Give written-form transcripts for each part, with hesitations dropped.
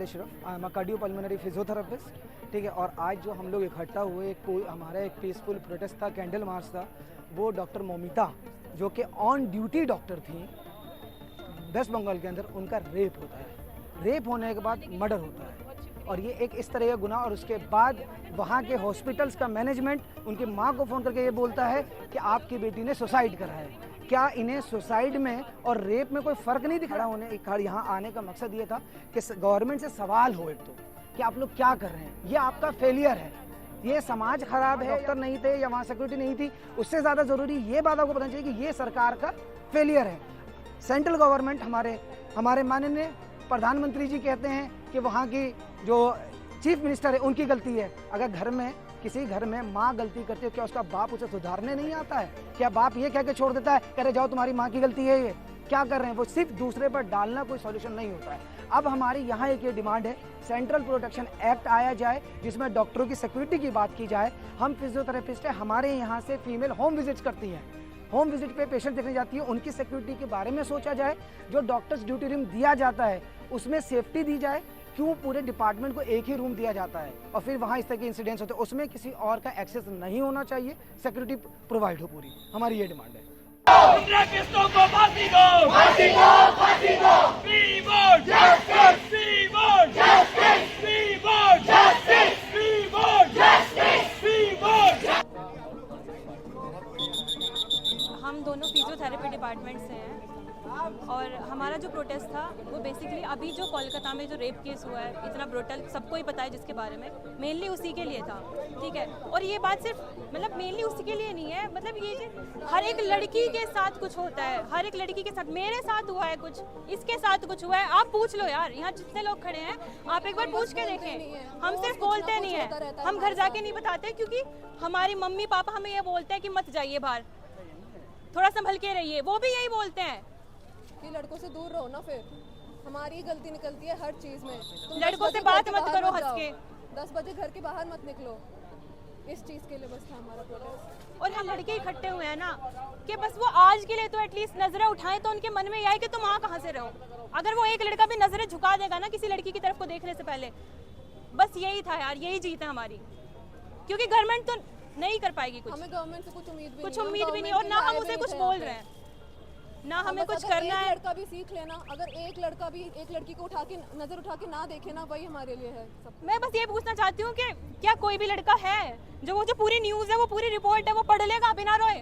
Ashraf, I am a cardiopulmonary physiotherapist, ठीक है। और आज जो हम लोग इकट्ठा हुए, कोई हमारा एक पीसफुल प्रोटेस्ट था, कैंडल मार्च था। वो डॉक्टर मोमिता जो कि ऑन ड्यूटी डॉक्टर थी वेस्ट बंगाल के अंदर, उनका रेप होता है। रेप होने के बाद मर्डर होता है और ये एक इस तरह का गुनाह। और उसके बाद वहाँ के हॉस्पिटल्स का मैनेजमेंट उनकी माँ को फ़ोन करके ये बोलता है कि आपकी बेटी ने सुसाइड करा है। क्या इन्हें सुसाइड में और रेप में कोई फ़र्क नहीं दिख रहा? होने यहाँ आने का मकसद ये था कि गवर्नमेंट से सवाल हो एक तो कि आप लोग क्या कर रहे हैं, ये आपका फेलियर है, ये समाज खराब है। डॉक्टर नहीं थे या वहाँ सिक्योरिटी नहीं थी, उससे ज़्यादा ज़रूरी ये बात आपको पता चाहिए कि ये सरकार का फेलियर है। सेंट्रल गवर्नमेंट, हमारे माननीय प्रधानमंत्री जी कहते हैं कि वहाँ की जो चीफ मिनिस्टर है उनकी गलती है। अगर किसी घर में माँ गलती करती है, क्या उसका बाप उसे सुधारने नहीं आता है? क्या बाप ये कह के छोड़ देता है, कह रहे जाओ तुम्हारी माँ की गलती है? ये क्या कर रहे हैं? वो सिर्फ दूसरे पर डालना कोई सॉल्यूशन नहीं होता है। अब हमारी यहाँ एक ये डिमांड है, सेंट्रल प्रोटेक्शन एक्ट आया जाए जिसमें डॉक्टरों की सिक्योरिटी की बात की जाए। हम फिजियोथेरेपिस्ट हैं, हमारे यहाँ से फीमेल होम विजिट्स करती हैं, होम विजिट पे पेशेंट देखने जाती है, उनकी सिक्योरिटी के बारे में सोचा जाए। जो डॉक्टर्स ड्यूटी रूम दिया जाता है उसमें सेफ्टी दी जाए। क्यों पूरे डिपार्टमेंट को एक ही रूम दिया जाता है और फिर वहाँ इस तरह के इंसिडेंट्स होते हैं? उसमें किसी और का एक्सेस नहीं होना चाहिए, सिक्योरिटी प्रोवाइड हो पूरी। हमारी ये डिमांड है। हम दोनों फिजियोथेरेपी डिपार्टमेंट से हैं और हमारा जो प्रोटेस्ट था वो बेसिकली अभी जो कोलकाता में जो रेप केस हुआ है, इतना ब्रूटल, सबको ही पता है जिसके बारे में, मेनली उसी के लिए था, ठीक है। और ये बात सिर्फ मेनली उसी के लिए नहीं है, ये हर एक लड़की के साथ कुछ होता है, हर एक लड़की के साथ। मेरे साथ हुआ है कुछ, इसके साथ कुछ हुआ है। आप पूछ लो यार, यहाँ जितने लोग खड़े हैं आप एक बार पूछ के देखें। हम सिर्फ बोलते नहीं है, हम घर जाके नहीं बताते, क्योंकि हमारी मम्मी पापा हमें ये बोलते हैं कि मत जाइए बाहर, थोड़ा संभल के रहिए। वो भी यही बोलते हैं कि लड़कों से दूर रहो ना, फिर हमारी गलती निकलती है हर चीज में। लड़कों से बात मत करो हंस के, 10 बजे घर के बाहर मत निकलो। इस चीज के लिए बस था हमारा प्रोटेस्ट। और हम लड़के इकट्ठे हुए हैं ना कि बस वो आज के लिए तो एटलीस्ट नजरें उठाएं, तो उनके मन में ये आए कि तुम कहाँ से रहो। अगर वो एक लड़का भी नजरें झुका देगा ना किसी लड़की की तरफ को देखने से पहले, बस यही था यार, यही जीत है हमारी। क्योंकि गवर्नमेंट तो नहीं कर पाएगी कुछ, हमें गवर्नमेंट से कुछ उम्मीद भी नहीं, और ना हम उसे कुछ बोल रहे हैं, ना हमें कुछ करना है। लड़का भी सीख लेना, अगर एक लड़का भी एक लड़की को नजर उठा के ना देखे ना, वही हमारे लिए है सब। मैं बस ये पूछना चाहती हूँ कि क्या कोई भी लड़का है जो पूरी न्यूज़ है, वो पूरी रिपोर्ट है, वो पढ़ लेगा बिना रोए?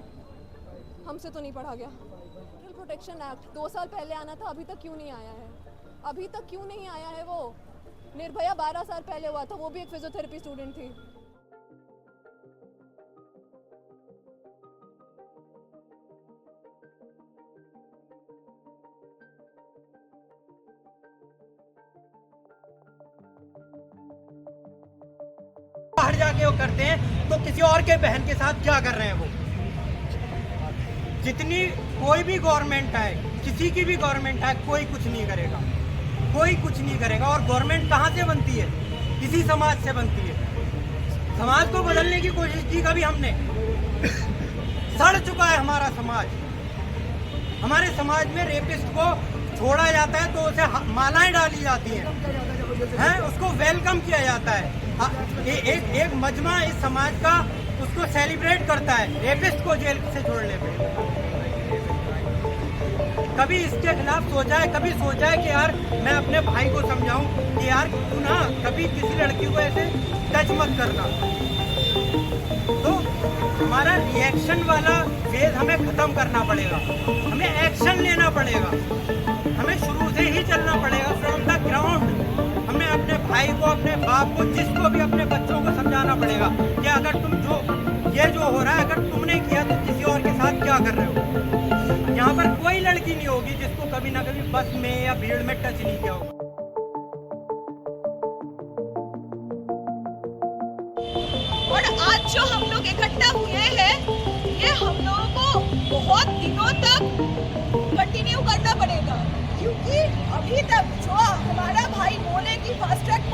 हमसे तो नहीं पढ़ा गया। प्रोटेक्शन एक्ट 2 साल पहले आना था, अभी तक क्यों नहीं आया है? अभी तक क्यों नहीं आया है? वो निर्भया 12 साल पहले हुआ था, वो भी एक फिजियोथेरेपी स्टूडेंट थी। बाहर जाके वो करते हैं तो किसी और के बहन के साथ क्या कर रहे हैं वो? जितनी कोई भी गवर्नमेंट है, किसी की भी गवर्नमेंट है, कोई कुछ नहीं करेगा, कोई कुछ नहीं करेगा। और गवर्नमेंट कहाँ से बनती है? इसी समाज से बनती है। समाज को बदलने की कोशिश की कभी हमने? सड़ चुका है हमारा समाज। हमारे समाज में रेपिस्ट को छोड़ा जाता है तो उसे मालाएं डाली जाती हैं, उसको वेलकम किया जाता है। एक मजमा इस समाज का उसको सेलिब्रेट करता है रेपिस्ट को जेल से छोड़ने पे। कभी इसके खिलाफ सोचा है? कभी सोचा है कि यार मैं अपने भाई को समझाऊं कि यार तू ना कभी किसी लड़की को ऐसे टच मत करना? तो हमारा रिएक्शन वाला फेज हमें खत्म करना पड़ेगा, हमें एक्शन लेना पड़ेगा, हमें शुरू से ही चलना पड़ेगा, फ्रॉम द ग्राउंड। हमें अपने भाई को, अपने बाप को, जिसको भी, अपने बच्चों को समझाना पड़ेगा कि अगर तुम ये जो हो रहा है, अगर तुमने किया तो किसी और के साथ क्या कर रहे हो? यहाँ पर कोई लड़की नहीं होगी जिसको कभी ना कभी बस में या भीड़ में टच नहीं किया होगा। और आज जो हम लोग इकट्ठा हुए हैं, ये हम लोगों को बहुत दिनों तक कंटिन्यू करना पड़ेगा, क्योंकि अभी तक जो हमारा भाई बोले कि फास्ट ट्रैक